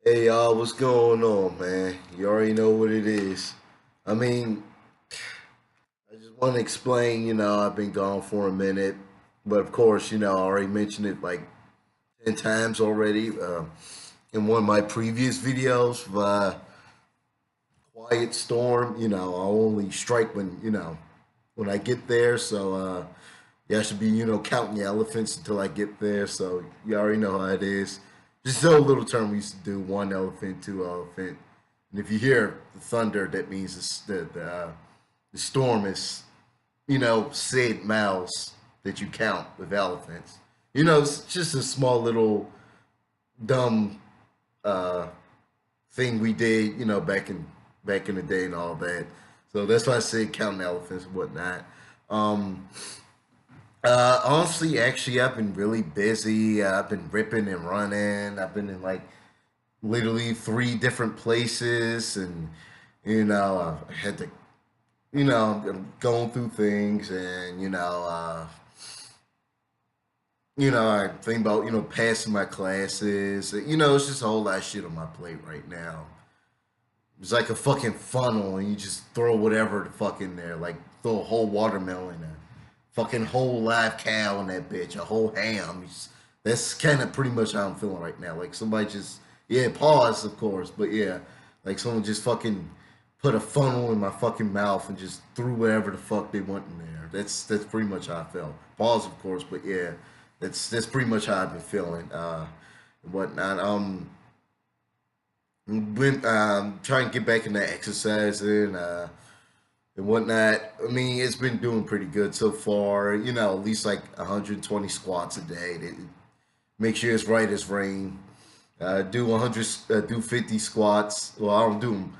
Hey y'all, what's going on, man? You already know what it is. I mean, I just want to explain, I've been gone for a minute, but of course, I already mentioned it like 10 times already in one of my previous videos. Quiet Storm, I'll only strike when I get there. So, yeah, I should be, counting the elephants until I get there. So, you already know how it is. Just a little term we used to do: one elephant, two elephant. And if you hear the thunder, that means the storm is, said miles that you count with elephants. It's just a small little dumb uh, thing we did, back in the day and all that. So that's why I said counting elephants and whatnot. Um, Honestly, actually, I've been really busy. I've been ripping and running. I've been in like literally three different places, and I had to, I'm going through things, and I think about passing my classes. It's just a whole lot of shit on my plate right now. It's like a fucking funnel, and you just throw whatever the fuck in there. Like throw a whole watermelon, a fucking whole live cow in that bitch, a whole ham. That's kind of pretty much how I'm feeling right now. Like somebody just, yeah, pause, of course, but yeah, like someone just fucking put a funnel in my fucking mouth and just threw whatever the fuck they want in there. That's pretty much how I felt. Pause, of course, but yeah, that's pretty much how I've been feeling. And whatnot. Been trying to get back into exercising and whatnot. I mean, it's been doing pretty good so far. At least like 120 squats a day. It make sure it's right as rain. Do 100, do 50 squats. Well, I don't do them,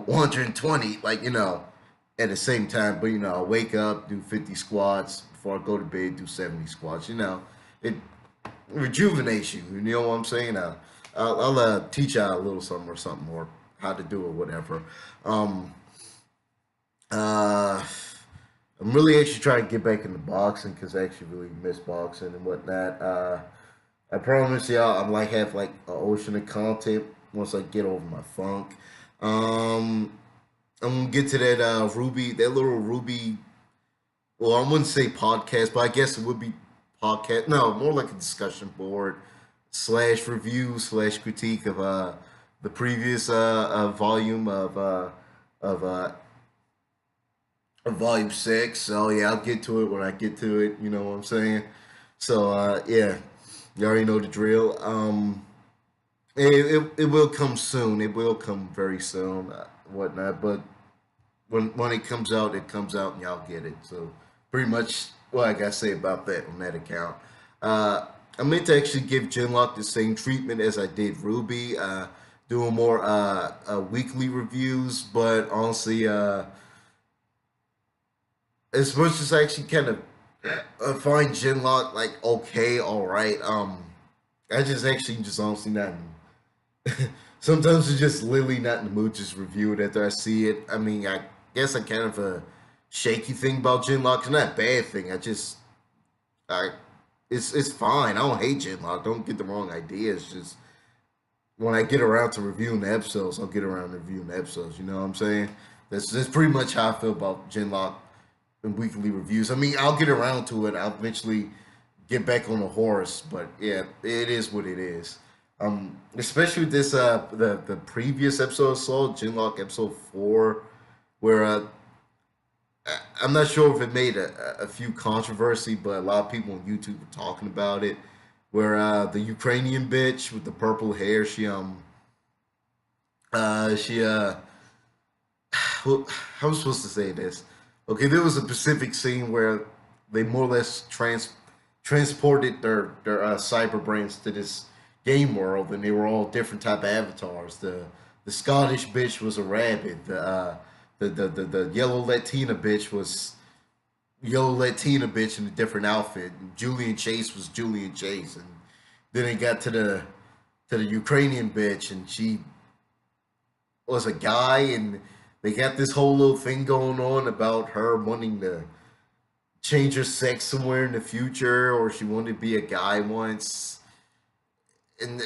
120, like at the same time. But I wake up, do 50 squats before I go to bed. Do 70 squats. It rejuvenates you. You know what I'm saying? I'll teach you a little something or something, or how to do it, whatever. Um, uh, I'm really actually trying to get back into boxing because I actually really miss boxing and whatnot. I promise y'all, I'm like have like an ocean of content once I get over my funk. Um, I'm gonna get to that little Ruby. Well, I wouldn't say podcast, but I guess it would be podcast. No, more like a discussion board slash review slash critique of the previous volume of uh, of volume six. So yeah, I'll get to it when I get to it. You know what I'm saying? So yeah, you already know the drill. It will come soon. It will come very soon, whatnot. But when it comes out, it comes out, and y'all get it. So pretty much what I gotta say about that on that account. Uh, I meant to actually give Genlock the same treatment as I did Ruby, doing more weekly reviews. But honestly, as much as I actually kind of find Genlock like okay, all right. I just actually just honestly not. Sometimes it's just literally not in the mood to just review it after I see it. I mean, I guess I kind of a shaky thing about Genlock. It's not a bad thing. I, it's fine. I don't hate Genlock. Don't get the wrong idea. It's just when I get around to reviewing the episodes, I'll get around to reviewing the episodes. You know what I'm saying? That's pretty much how I feel about Genlock and weekly reviews. I mean, I'll get around to it. I'll eventually get back on the horse, but yeah, it is what it is. Especially with this the previous episode I saw, Genlock episode 4, where I'm not sure if it made a few controversy, but a lot of people on YouTube were talking about it. Where the Ukrainian bitch with the purple hair, she how am I supposed to say this? Okay, there was a specific scene where they more or less transported their cyber brains to this game world, and they were all different type of avatars. The Scottish bitch was a rabbit. The yellow Latina bitch was yellow Latina bitch in a different outfit. And Julian Chase was Julian Chase, and then it got to the Ukrainian bitch, and she was a guy, and they got this whole little thing going on about her wanting to change her sex somewhere in the future, or she wanted to be a guy once. And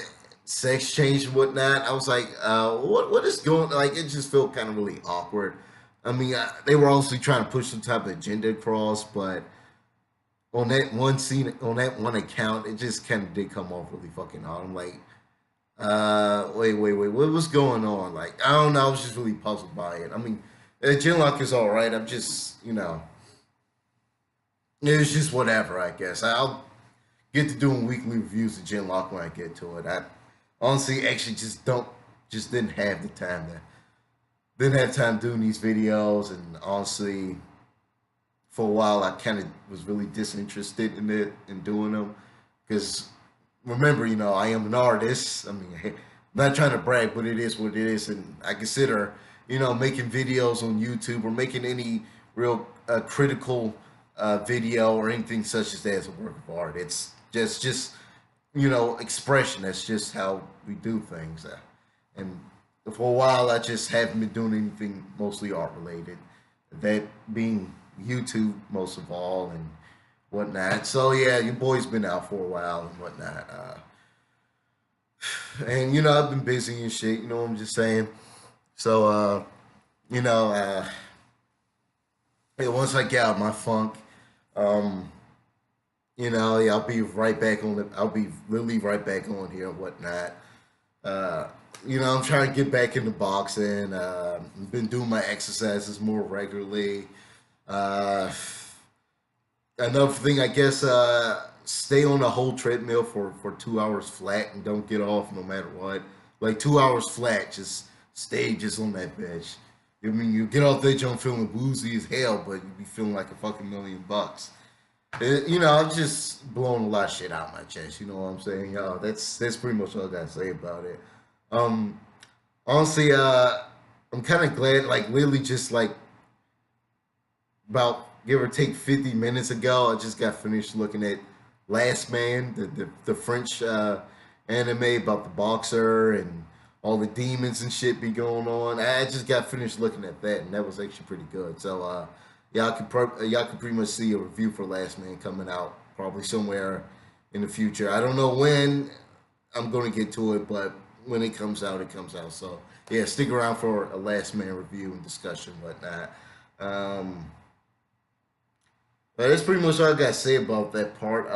sex change and whatnot. I was like, what is going? Like, it just felt kind of really awkward. I mean, they were also trying to push some type of agenda across, but on that one scene, on that one account, it just kind of did come off really fucking odd. I'm like, wait, what was going on? Like, I don't know. I was just really puzzled by it. I mean, Genlock is all right. I'm just, it was just whatever. I guess I'll get to doing weekly reviews of Genlock when I get to it. I honestly actually just didn't have the time to didn't have time doing these videos, and honestly, for a while I kind of was really disinterested in it in doing them because remember, I am an artist. I mean, I'm not trying to brag, but it is what it is, and I consider making videos on YouTube or making any real critical video or anything such as that as a work of art. It's just expression. That's just how we do things. And for a while, I just haven't been doing anything mostly art related. That being YouTube most of all and whatnot. So yeah, your boy's been out for a while and whatnot. And I've been busy and shit. You know what I'm just saying. So you know, uh, yeah, once I get out of my funk, um, yeah, I'll be right back on the. I'll be literally right back on here and whatnot. Uh, I'm trying to get back into boxing. I've been doing my exercises more regularly. Uh, Another thing, I guess, stay on the whole treadmill for 2 hours flat and don't get off no matter what. Like 2 hours flat, just stay just on that bench. I mean, you get off that jump feeling woozy as hell, but you be feeling like a fucking $1,000,000. I'm just blowing a lot of shit out of my chest. You know what I'm saying? That's pretty much all I gotta say about it. Um, Honestly, I'm kind of glad. Like literally, just like about give or take 50 minutes ago, I just got finished looking at Last Man, the French anime about the boxer and all the demons and shit be going on. I just got finished looking at that, and that was actually pretty good. So y'all could pretty much see a review for Last Man coming out probably somewhere in the future. I don't know when I'm going to get to it, but when it comes out, it comes out. So yeah, stick around for a Last Man review and discussion, whatnot. Um, but that's pretty much all I got to say about that part.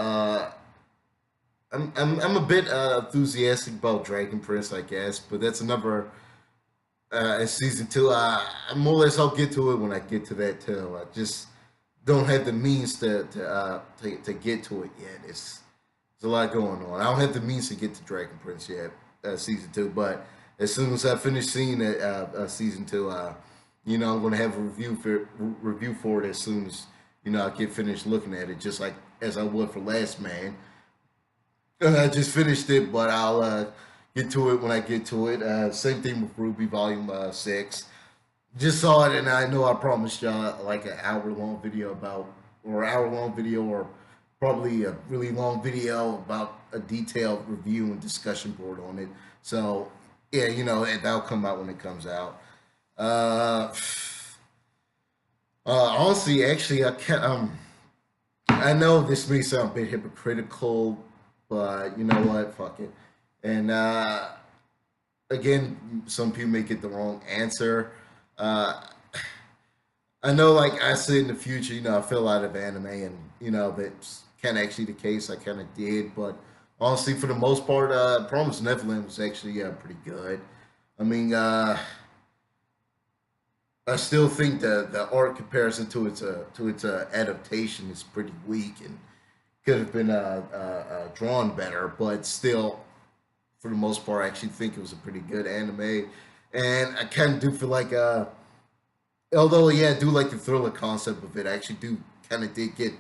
I'm a bit enthusiastic about Dragon Prince, I guess, but that's another season two. More or less, I'll get to it when I get to that too. I just don't have the means to get to it yet. There's a lot going on. I don't have the means to get to Dragon Prince yet, season two. But as soon as I finish seeing it, season two, I'm gonna have a review for it as soon as I get finished looking at it, just like as I would for Last Man. I just finished it, but I'll get to it when I get to it. Same thing with Ruby Volume 6. Just saw it, and I know I promised y'all like an hour long video or hour long video, or probably a really long video about a detailed review and discussion board on it. So, yeah, that'll come out when it comes out. Uh, Honestly, actually, I can't. I know this may sound a bit hypocritical, but you know what? Fuck it. And again, some people may get the wrong answer. Uh, I know, like I said in the future, I fell out of anime, and that's kind of actually the case. I kind of did, but honestly, for the most part, Promised Neverland was actually pretty good. I mean, I still think the art comparison to its adaptation is pretty weak and could have been drawn better, but still, for the most part, I actually think it was a pretty good anime. And I kind of do feel like, although yeah, I do like the thriller concept of it. I actually do kind of did get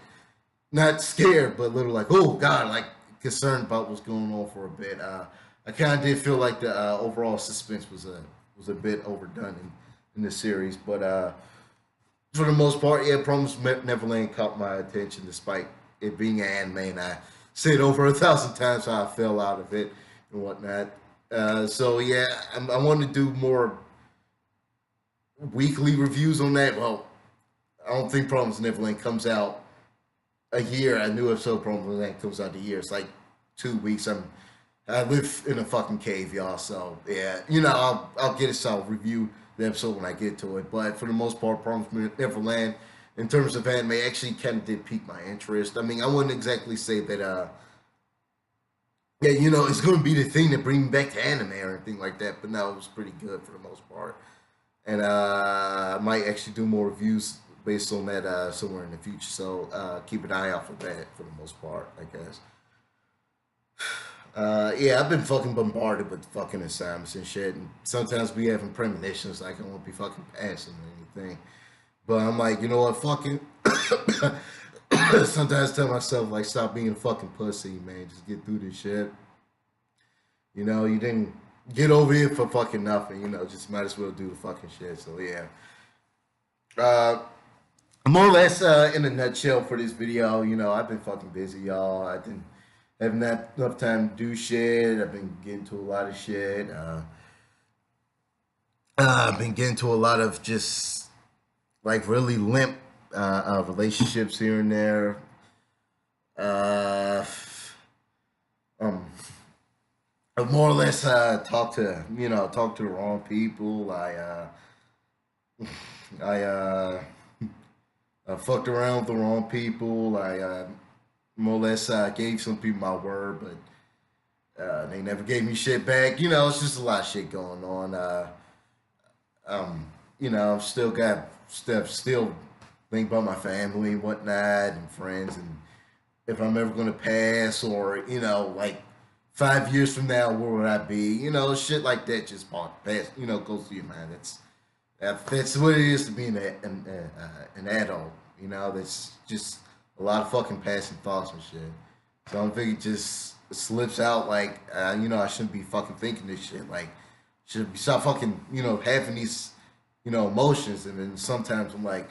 not scared, but a little like, oh god, like concerned about what's going on for a bit. I kind of did feel like the overall suspense was a bit overdone in the series, but for the most part, yeah, Promised Neverland caught my attention despite it being an anime, and I said over 1,000 times how I fell out of it and whatnot. So yeah, I want to do more weekly reviews on that. Well, I don't think Promised Neverland comes out a year. A new episode of Promised Neverland comes out a year. It's like 2 weeks. I'm I live in a fucking cave, y'all. So yeah, I'll get it. So I'll review the episode when I get to it. But for the most part, Promised Neverland, in terms of anime, actually kind of did pique my interest. I mean, I wouldn't exactly say that. Yeah, it's going to be the thing that brings me back to anime or anything like that. But no, it was pretty good for the most part. And I might actually do more reviews based on that somewhere in the future. So keep an eye out for that for the most part, I guess. Yeah, I've been fucking bombarded with fucking assignments and shit, and sometimes we having premonitions like I won't be fucking passing or anything. But I'm like, you know what, fucking. Sometimes I tell myself like, stop being a fucking pussy, man. Just get through this shit. You didn't get over here for fucking nothing. Just might as well do the fucking shit. So yeah. Uh, More or less in a nutshell for this video, I've been fucking busy, y'all. I've been having not enough time to do shit. I've been getting to a lot of shit. I've been getting to a lot of just like really limp relationships here and there. Uh, um, I more or less talk to the wrong people. I fucked around with the wrong people. I more or less gave some people my word, but they never gave me shit back. It's just a lot of shit going on. Still got stuff, still think about my family and whatnot and friends, and if I'm ever gonna pass, or like 5 years from now, where would I be? Shit like that just pass. Goes through your mind. That's what it is to be an adult. That's just a lot of fucking passing thoughts and shit. So I think it just slips out like, I shouldn't be fucking thinking this shit. Like, should be stop fucking, having these, emotions. And then sometimes I'm like,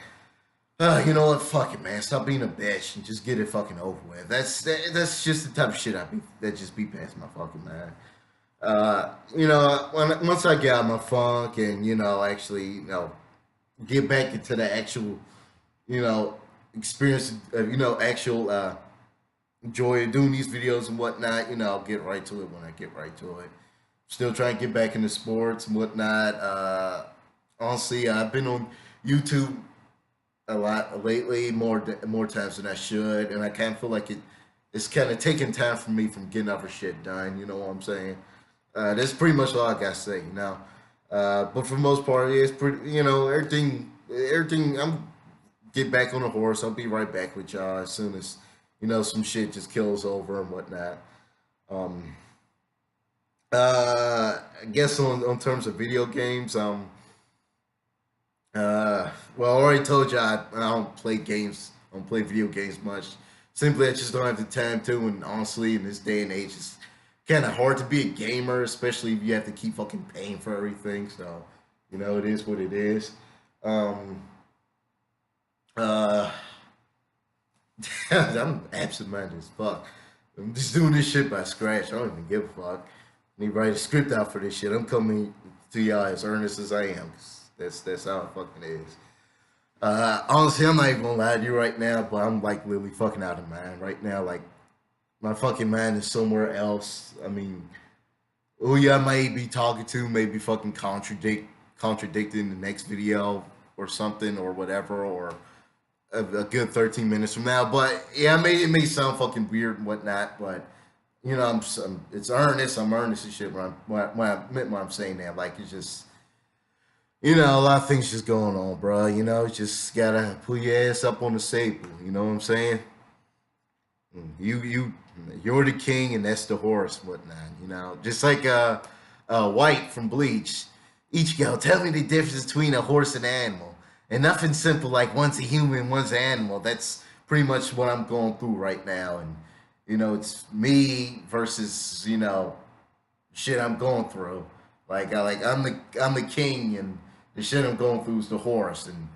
you know what, fuck it, man. Stop being a bitch and just get it fucking over with. That's just the type of shit that just be past my fucking mind. Once I get out of my funk and actually get back into the actual experience of actual joy of doing these videos and whatnot, I'll get right to it when I get right to it. Still trying to get back into sports and whatnot. Honestly, I've been on YouTube a lot lately, more times than I should, and I kind of feel like it's kind of taking time for me from getting other shit done. You know what I'm saying? That's pretty much all I gotta say. But for the most part, yeah, it's pretty. Everything. I'm get back on the horse. I'll be right back with y'all as soon as some shit just kills over and whatnot. Um, I guess on terms of video games, well, I already told you I don't play games. I don't play video games much. Simply, I just don't have the time to. And honestly, in this day and age, it's kind of hard to be a gamer, especially if you have to keep fucking paying for everything. So, it is what it is. Um, uh, I'm absent-minded as fuck. I'm just doing this shit by scratch. I don't even give a fuck. I need to write a script out for this shit. I'm coming to y'all as earnest as I am. 'Cause that's how it fucking is. Honestly, I'm not even gonna lie to you right now, but I'm like literally fucking out of mind right now. Like my fucking mind is somewhere else. I mean, who y'all may be talking to may be fucking contradicting the next video or something or whatever, or a good 13 minutes from now. But yeah, it may sound fucking weird and whatnot, but it's earnest. I'm earnest and shit when I'm saying that. Like it's just a lot of things just going on, bro. Just gotta put your ass up on the table. You know what I'm saying? You're the king, and that's the horse, and whatnot. Just like White from Bleach. Each girl, tell me the difference between a horse and an animal. And nothing simple like one's a human, one's an animal. That's pretty much what I'm going through right now, and it's me versus shit I'm going through. I'm the king, and the shit I'm going through is the horse, and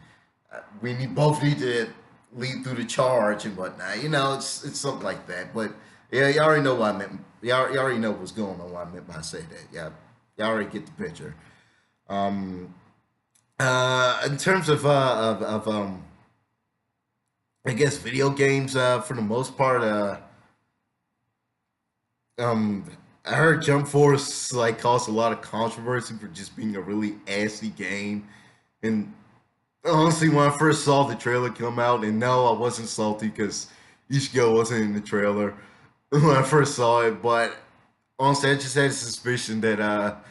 both need to lead through the charge and whatnot. It's something like that. But yeah, you already know what I meant. You already know what's going on. What I meant by say that. Yeah, you already get the picture. Um, in terms of I guess video games, for the most part, um, I heard Jump Force like caused a lot of controversy for just being a really assy game. And honestly, when I first saw the trailer come out, and no, I wasn't salty because Ichigo wasn't in the trailer when I first saw it. But honestly, I just had a suspicion that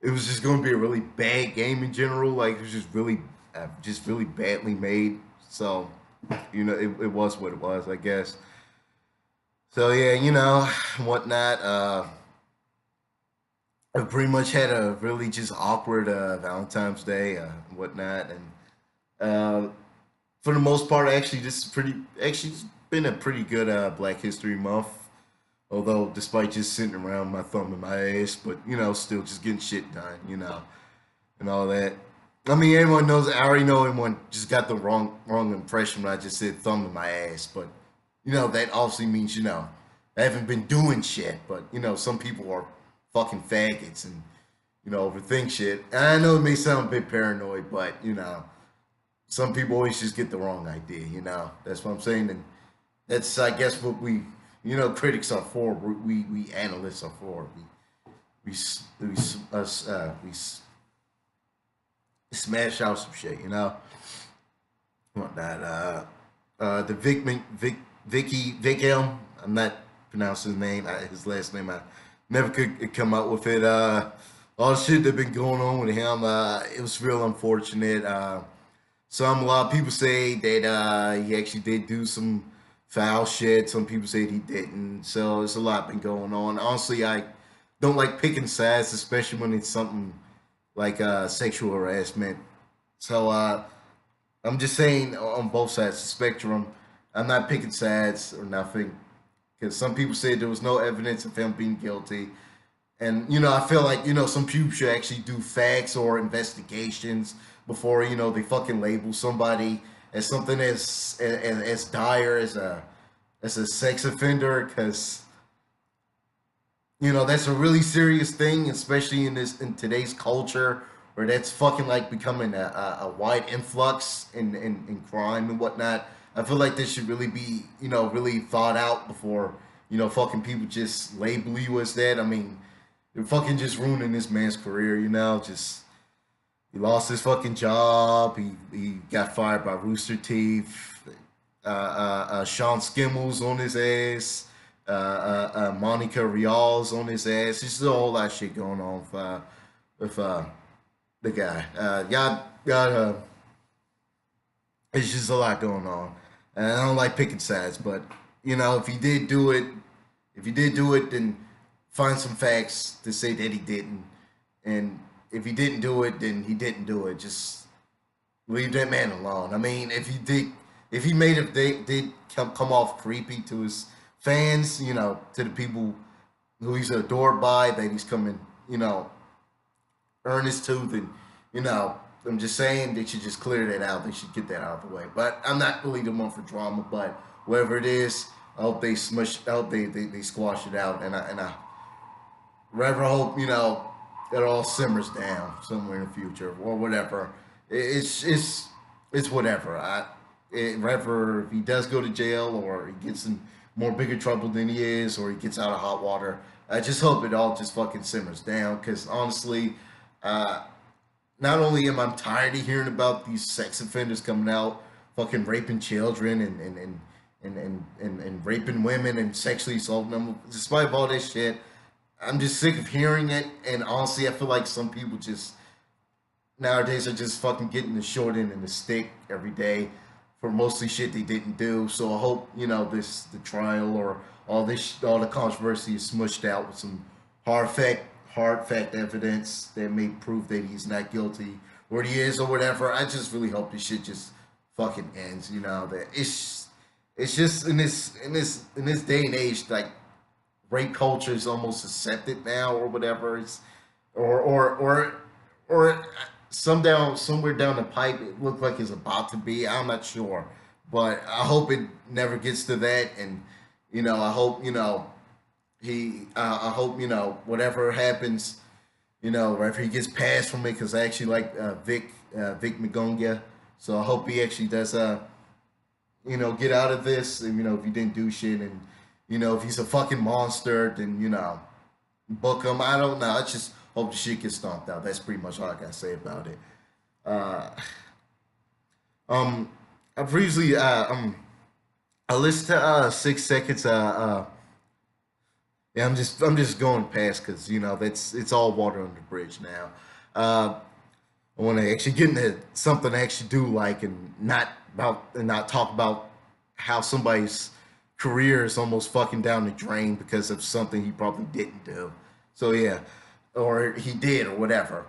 it was just going to be a really bad game in general. Like it was just really badly made. So, it was what it was, I guess. So yeah, whatnot. I pretty much had a really just awkward Valentine's Day, whatnot, and uh, for the most part, actually, it's been a pretty good Black History Month. Although, despite just sitting around my thumb in my ass, but still just getting shit done, and all that. I mean, everyone knows. I already know everyone just got the wrong impression when I just said thumb in my ass. But that obviously means I haven't been doing shit. But some people are fucking faggots and overthink shit. And I know it may sound a bit paranoid, but some people always just get the wrong idea. That's what I'm saying, and that's I guess what we critics are for. We analysts are for. We smash out some shit, Whatnot. The Vic M. I'm not pronouncing his name. His last name. I never could come up with it. All the shit that been going on with him. It was real unfortunate. A lot of people say that he actually did do some foul shit. Some people say he didn't. So there's a lot been going on. Honestly, I don't like picking sides, especially when it's something like sexual harassment. So I'm just saying on both sides of the spectrum, I'm not picking sides or nothing because some people say there was no evidence of him being guilty. And I feel like some people should actually do facts or investigations before they fucking label somebody as something as dire as a sex offender, because that's a really serious thing, especially in today's culture where that's fucking like becoming a wide influx in crime and whatnot. I feel like this should really be really thought out before fucking people just label you as that. I mean, you're fucking just ruining this man's career. Just he lost his fucking job. He got fired by Rooster Teeth. Sean Skimmels on his ass. Monica Rial's on his ass. There's just a whole lot of shit going on with the guy. It's just a lot going on, and I don't like picking sides. But if he did do it, then find some facts to say that he didn't. And if he didn't do it, then he didn't do it. Just leave that man alone. I mean, if he made it, they did come off creepy to his fans, to the people who he's adored by, that he's coming, earnest to, then, I'm just saying they should just clear that out. They should get that out of the way. But I'm not really the one for drama, but whatever it is, I hope they smush, I hope they squash it out. And I rather hope, it all simmers down somewhere in the future or whatever. It's whatever. Rather if he does go to jail or he gets in more bigger trouble than he is or he gets out of hot water, I just hope it all just fucking simmers down. Because honestly, uh, not only am I tired of hearing about these sex offenders coming out, fucking raping children and raping women and sexually assaulting them, despite all this shit, I'm just sick of hearing it. And honestly, I feel like some people just nowadays are just fucking getting the short end of the stick every day for mostly shit they didn't do. So I hope the trial or all the controversy is smushed out with some hard fact hard fact evidence that may prove that he's not guilty or he is or whatever. I just really hope this shit just fucking ends. That it's just in this day and age, like rape culture is almost accepted now or whatever. It's or somewhere down the pipe it looked like it's about to be. I'm not sure, but I hope it never gets to that. And I hope I hope whatever happens, wherever he gets passed from it, because I actually like Vic Magonga. So I hope he actually does get out of this. And, if he didn't do shit, and if he's a fucking monster, then book him. I don't know. I just hope the shit gets stomped out. That's pretty much all I gotta say about it. Uh, um, I previously I listened to 6 seconds. Yeah, I'm just going past because that's it's all water under the bridge now. Uh, I want to actually get into something I actually do like, and not talk about how somebody's career is almost fucking down the drain because of something he probably didn't do. So yeah, or he did or whatever.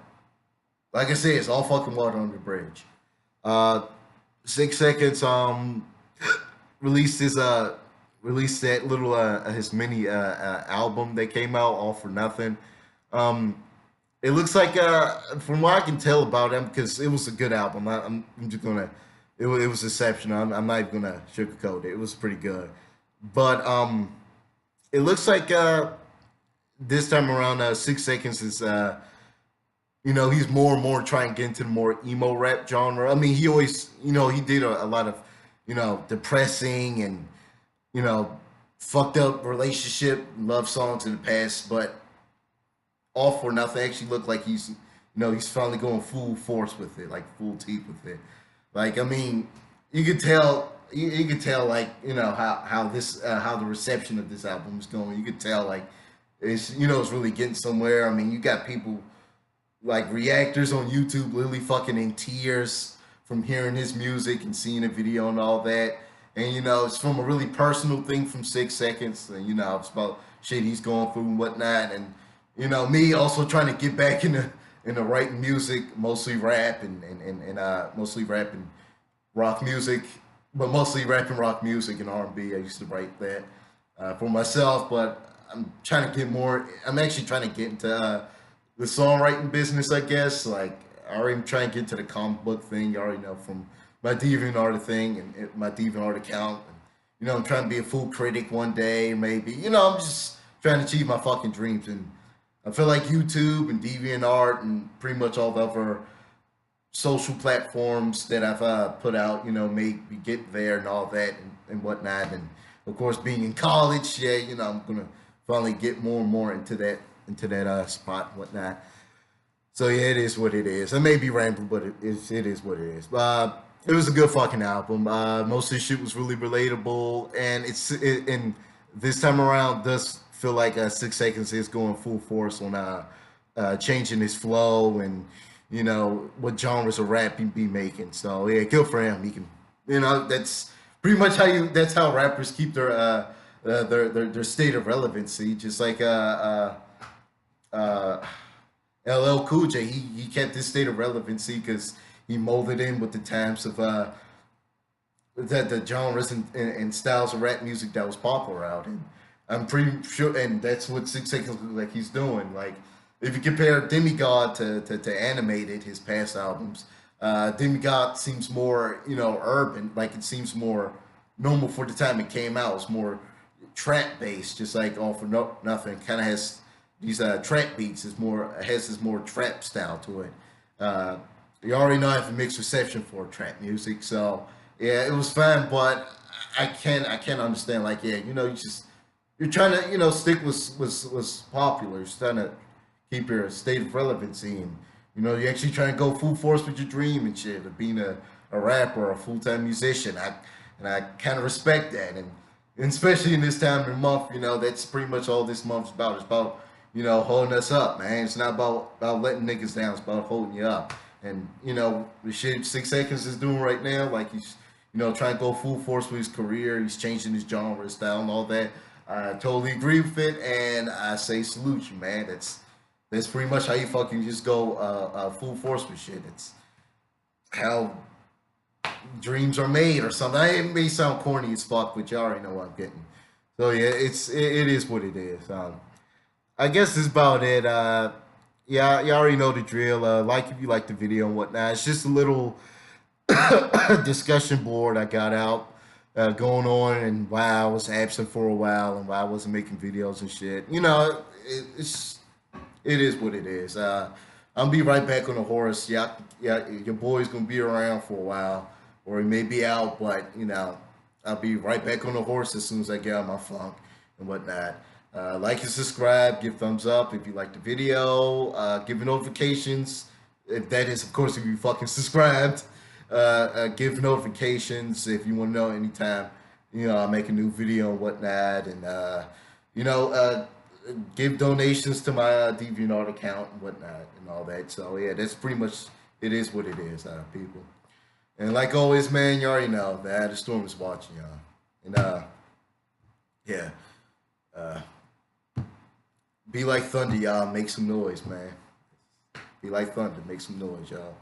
Like I said, it's all fucking water under the bridge. Uh, 6 seconds. Released his released that little his mini album that came out, All for Nothing. Um, it looks like, from what I can tell about him, because it was a good album. I'm just gonna, it was exceptional. I'm not even gonna sugarcoat it. It was pretty good, but it looks like this time around, 6 seconds is he's more and more trying to get into the more emo rap genre. I mean, he always he did a lot of depressing and you know fucked up relationship love songs in the past, but All for Nothing actually looked like he's finally going full force with it, like full teeth with it. Like, I mean, you could tell, like, how the reception of this album is going. You could tell, like, it's really getting somewhere. I mean, you got people like reactors on YouTube literally fucking in tears from hearing his music and seeing the video and all that. And it's from a really personal thing from 6 seconds. And it's about shit he's going through and whatnot. And me also trying to get back into writing music, mostly rap and mostly rap and rock music, but mostly rap and rock music and R&B. I used to write that for myself, but I'm trying to get more. I'm actually trying to get into the songwriting business, I guess. Like, I already trying to get to the comic book thing. You already know from my DeviantArt thing and my DeviantArt account. And, I'm trying to be a full critic one day, maybe. I'm just trying to achieve my fucking dreams. And I feel like YouTube and DeviantArt and pretty much all the other social platforms that I've put out, make me get there and all that and whatnot. And of course, being in college, yeah, I'm gonna finally get more and more into that spot and whatnot. So yeah, it is what it is. I may be rambling, but it is what it is. It was a good fucking album. Most of the shit was really relatable, and and this time around does feel like 6 seconds is going full force on changing his flow and what genres of rap he be making. So yeah, good for him. He can, that's pretty much that's how rappers keep their state of relevancy. Just like LL Cool J, he kept his state of relevancy because he molded in with the times of the genres and styles of rap music that was popular out. And I'm pretty sure, and that's what 6 seconds look like he's doing. Like, if you compare Demigod to Animated, his past albums, Demigod seems more urban. Like, it seems more normal for the time it came out. It's more trap based, just like All for Nothing. Kind of has these trap beats. Has this more trap style to it. You already know I have a mixed reception for trap music, so yeah, it was fun. But I can't understand. Like, yeah, you're trying to stick was popular. You're trying to keep your state of relevancy, and you're actually trying to go full force with your dream and shit of being a rapper or a full time musician. I kind of respect that, and especially in this time of the month, that's pretty much all this month's about. It's about holding us up, man. It's not about letting niggas down. It's about holding you up. And the shit 6 seconds is doing right now, like he's trying to go full force with his career. He's changing his genre, his style, and all that. I totally agree with it, and I say salute you, man. That's pretty much how you fucking just go full force with shit. It's how dreams are made or something. It may sound corny as fuck, but you already know what I'm getting. So yeah, it is what it is. I guess that's about it. Yeah, you already know the drill. Like if you like the video and whatnot. It's just a little discussion board I got out going on, and why I was absent for a while, and why I wasn't making videos and shit. It is what it is. I'll be right back on the horse. Yeah, yeah, your boy's gonna be around for a while, or he may be out, but I'll be right back on the horse as soon as I get out of my funk and whatnot. Like and subscribe, give thumbs up if you like the video, give notifications. If that is, of course, if you fucking subscribed, give notifications if you want to know anytime, I make a new video and whatnot, and you know, uh, give donations to my DeviantArt account and whatnot and all that. So yeah, that's pretty much it is what it is, people. And like always, man, you already know that the storm is watching y'all, and yeah. Uh, be like thunder, y'all. Make some noise, man. Be like thunder. Make some noise, y'all.